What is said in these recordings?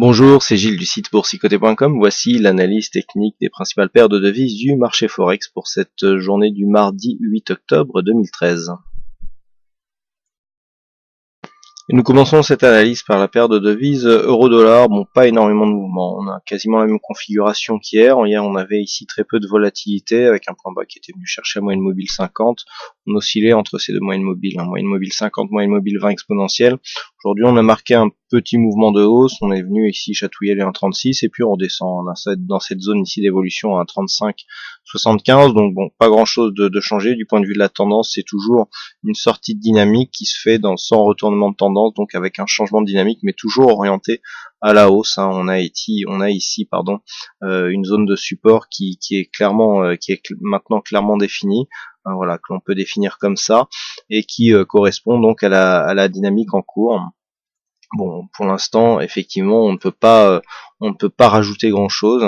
Bonjour, c'est Gilles du site boursicoté.com. Voici l'analyse technique des principales paires de devises du marché Forex pour cette journée du mardi 8 octobre 2013. Et nous commençons cette analyse par la paire de devises euro-dollar. Bon, pas énormément de mouvement. On a quasiment la même configuration qu'hier. Hier, on avait ici très peu de volatilité avec un point bas qui était venu chercher la moyenne mobile 50. On oscillait entre ces deux moyennes mobiles, moyenne mobile 50, moyenne mobile 20 exponentielle. Aujourd'hui, on a marqué un petit mouvement de hausse. On est venu ici chatouiller les 1,36 et puis on redescend. On a dans cette zone ici d'évolution à 1,35,75. Donc bon, pas grand chose de changé. Du point de vue de la tendance, c'est toujours une sortie de dynamique qui se fait sans retournement de tendance, donc avec un changement de dynamique, mais toujours orienté à la hausse. On a ici, une zone de support qui est clairement, maintenant clairement définie. Voilà, que l'on peut définir comme ça et qui correspond donc à la dynamique en cours. Bon, pour l'instant, effectivement, on ne peut pas rajouter grand chose.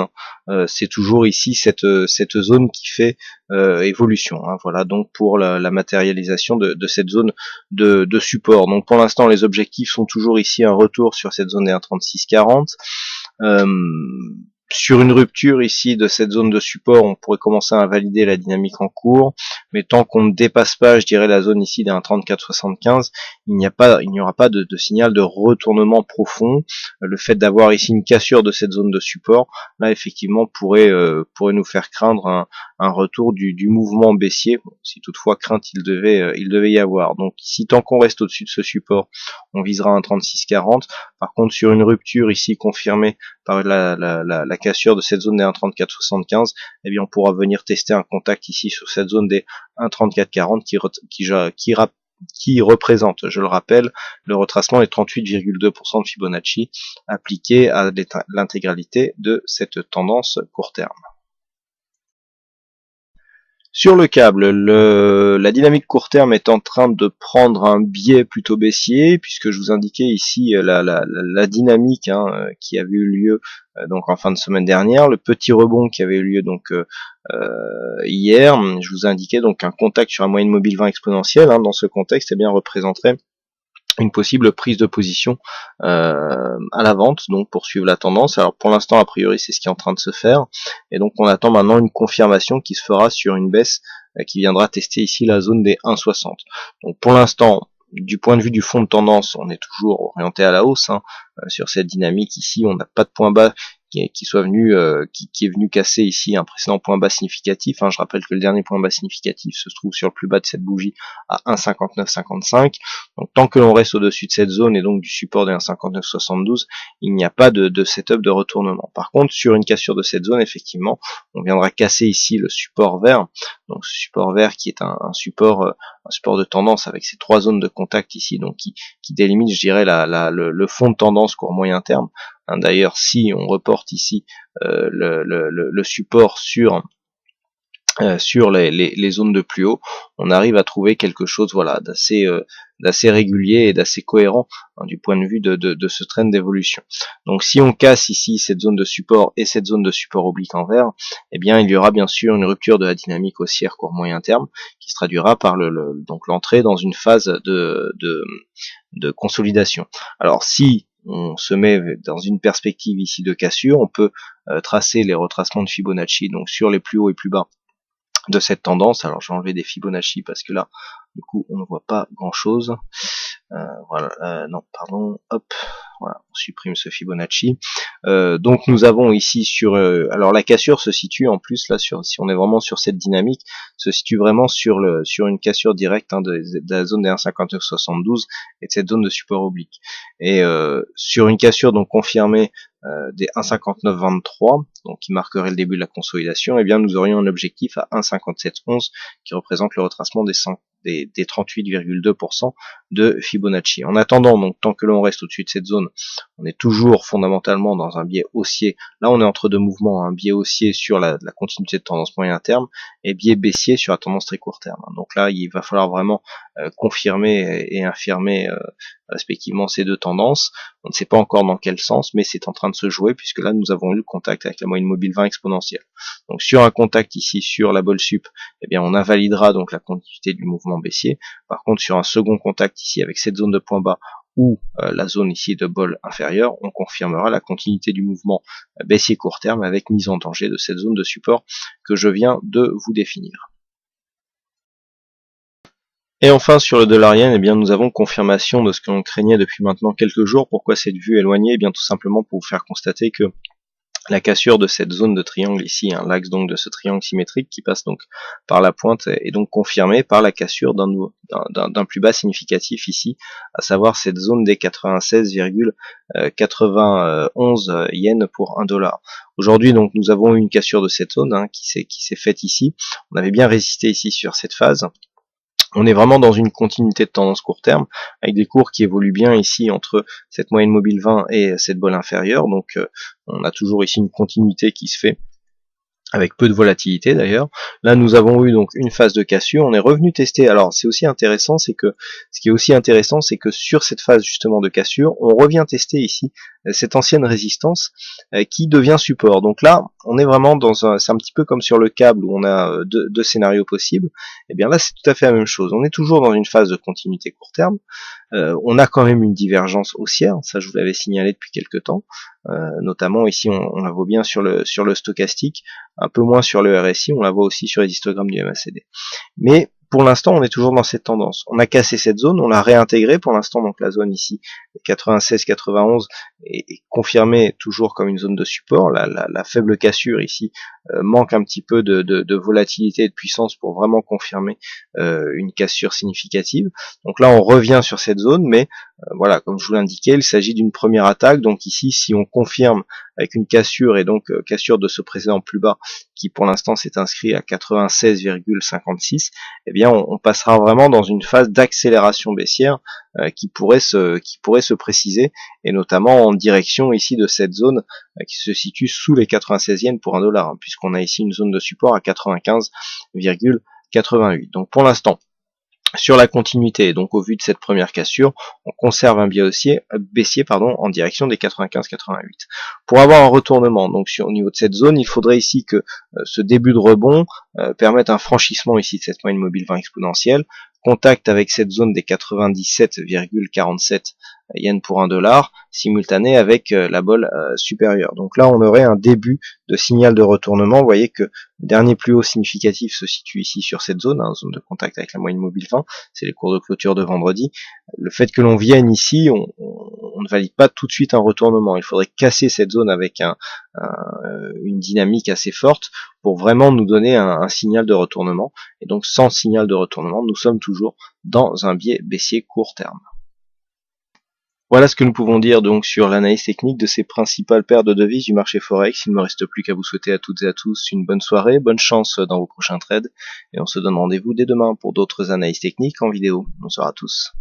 C'est toujours ici cette zone qui fait évolution. Voilà, donc pour la matérialisation de cette zone de support. Donc pour l'instant, les objectifs sont toujours ici un retour sur cette zone des 1,3640. Sur une rupture ici de cette zone de support, on pourrait commencer à valider la dynamique en cours, mais tant qu'on ne dépasse pas, je dirais, la zone ici des 1,3475, il n'y aura pas de signal de retournement profond. Le fait d'avoir ici une cassure de cette zone de support, là effectivement pourrait nous faire craindre un retour du mouvement baissier, si toutefois crainte il devait y avoir. Donc ici, tant qu'on reste au-dessus de ce support, on visera un 36,40. Par contre, sur une rupture ici confirmée par la cassure de cette zone des 1,3475, eh bien on pourra venir tester un contact ici sur cette zone des 1,3440 qui représente, je le rappelle, le retracement des 38,2% de Fibonacci appliqué à l'intégralité de cette tendance court terme. Sur le câble, la dynamique court terme est en train de prendre un biais plutôt baissier, puisque je vous indiquais ici la dynamique qui avait eu lieu donc en fin de semaine dernière, le petit rebond qui avait eu lieu donc hier. Je vous indiquais donc un contact sur un moyenne mobile 20 exponentielle. Dans ce contexte, eh bien représenterait une possible prise de position à la vente, donc pour suivre la tendance. Alors pour l'instant, a priori, c'est ce qui est en train de se faire, et donc on attend maintenant une confirmation qui se fera sur une baisse qui viendra tester ici la zone des 1,60. Donc pour l'instant, du point de vue du fond de tendance, on est toujours orienté à la hausse sur cette dynamique ici. On n'a pas de point bas qui est venu casser ici un précédent point bas significatif. Je rappelle que le dernier point bas significatif se trouve sur le plus bas de cette bougie à 1,5955. Donc tant que l'on reste au-dessus de cette zone et donc du support des 1,5972, il n'y a pas de setup de retournement. Par contre, sur une cassure de cette zone, effectivement, on viendra casser ici le support vert. Donc ce support vert qui est un support de tendance avec ces trois zones de contact ici, donc qui délimite, je dirais, le fond de tendance court moyen terme. D'ailleurs, si on reporte ici le support sur les zones de plus haut, on arrive à trouver quelque chose d'assez régulier et d'assez cohérent du point de vue de ce trend d'évolution. Donc si on casse ici cette zone de support et cette zone de support oblique en vert, eh bien il y aura bien sûr une rupture de la dynamique haussière court moyen terme qui se traduira par donc l'entrée dans une phase de consolidation. Alors si on se met dans une perspective ici de cassure, on peut tracer les retracements de Fibonacci donc sur les plus hauts et plus bas de cette tendance. Alors je vais enlever des Fibonacci parce que là du coup on ne voit pas grand chose. Non pardon, hop, voilà, on supprime ce Fibonacci. Donc nous avons ici alors la cassure se situe en plus là si on est vraiment sur cette dynamique, se situe vraiment sur une cassure directe de la zone des 1,5972 et de cette zone de support oblique. Et sur une cassure donc confirmée des 1,5923, donc qui marquerait le début de la consolidation, eh bien nous aurions un objectif à 1,5711 qui représente le retracement des 38,2% de Fibonacci. En attendant, donc tant que l'on reste au-dessus de cette zone, on est toujours fondamentalement dans un biais haussier. Là on est entre deux mouvements, un biais haussier sur la continuité de tendance moyen terme et biais baissier sur la tendance très court terme. Donc là il va falloir vraiment confirmer et infirmer respectivement ces deux tendances. On ne sait pas encore dans quel sens, mais c'est en train de se jouer puisque là nous avons eu le contact avec la moyenne mobile 20 exponentielle. Donc sur un contact ici sur la bolle sup, eh bien on invalidera donc la continuité du mouvement baissier. Par contre sur un second contact ici avec cette zone de point bas, ou la zone ici de bol inférieur, on confirmera la continuité du mouvement baissier court terme avec mise en danger de cette zone de support que je viens de vous définir. Et enfin sur le dollar yen, eh bien nous avons confirmation de ce que l'on craignait depuis maintenant quelques jours. Pourquoi cette vue éloignée? Eh bien tout simplement pour vous faire constater que la cassure de cette zone de triangle ici, l'axe donc de ce triangle symétrique qui passe donc par la pointe est donc confirmé par la cassure d'un plus bas significatif ici, à savoir cette zone des 96,91 yens pour 1 dollar. Aujourd'hui donc nous avons eu une cassure de cette zone qui s'est faite ici. On avait bien résisté ici sur cette phase. On est vraiment dans une continuité de tendance court terme, avec des cours qui évoluent bien ici entre cette moyenne mobile 20 et cette bol inférieure. Donc on a toujours ici une continuité qui se fait avec peu de volatilité d'ailleurs. Là nous avons eu donc une phase de cassure, on est revenu tester. Alors c'est aussi intéressant, c'est que ce qui est aussi intéressant, c'est que sur cette phase justement de cassure, on revient tester ici cette ancienne résistance qui devient support. Donc là, on est vraiment dans c'est un petit peu comme sur le câble où on a deux scénarios possibles. Et bien là, c'est tout à fait la même chose. On est toujours dans une phase de continuité court terme. On a quand même une divergence haussière, ça je vous l'avais signalé depuis quelques temps, notamment ici on la voit bien sur le stochastique, un peu moins sur le RSI, on la voit aussi sur les histogrammes du MACD. Mais pour l'instant on est toujours dans cette tendance. On a cassé cette zone, on l'a réintégrée pour l'instant, donc la zone ici 96-91 est confirmée toujours comme une zone de support. La faible cassure ici manque un petit peu de volatilité et de puissance pour vraiment confirmer une cassure significative. Donc là on revient sur cette zone, mais voilà, comme je vous l'indiquais, il s'agit d'une première attaque. Donc ici, si on confirme avec une cassure et donc cassure de ce précédent plus bas qui pour l'instant s'est inscrit à 96,56, eh bien on passera vraiment dans une phase d'accélération baissière qui pourrait se préciser, et notamment en direction ici de cette zone qui se situe sous les 96 yens pour 1 dollar, puisqu'on a ici une zone de support à 95,88. Donc pour l'instant, sur la continuité, donc au vu de cette première cassure, on conserve un baissier en direction des 95-88. Pour avoir un retournement donc au niveau de cette zone, il faudrait ici que ce début de rebond permette un franchissement ici de cette moyenne mobile 20 exponentielle, contact avec cette zone des 97,47 yens pour 1 dollar, simultané avec la bol supérieure. Donc là, on aurait un début de signal de retournement. Vous voyez que le dernier plus haut significatif se situe ici sur cette zone, zone de contact avec la moyenne mobile 20, c'est les cours de clôture de vendredi. Le fait que l'on vienne ici, on ne valide pas tout de suite un retournement. Il faudrait casser cette zone avec une dynamique assez forte pour vraiment nous donner un signal de retournement. Et donc sans signal de retournement, nous sommes toujours dans un biais baissier court terme. Voilà ce que nous pouvons dire donc sur l'analyse technique de ces principales paires de devises du marché Forex. Il ne me reste plus qu'à vous souhaiter à toutes et à tous une bonne soirée, bonne chance dans vos prochains trades, et on se donne rendez-vous dès demain pour d'autres analyses techniques en vidéo. Bonsoir à tous.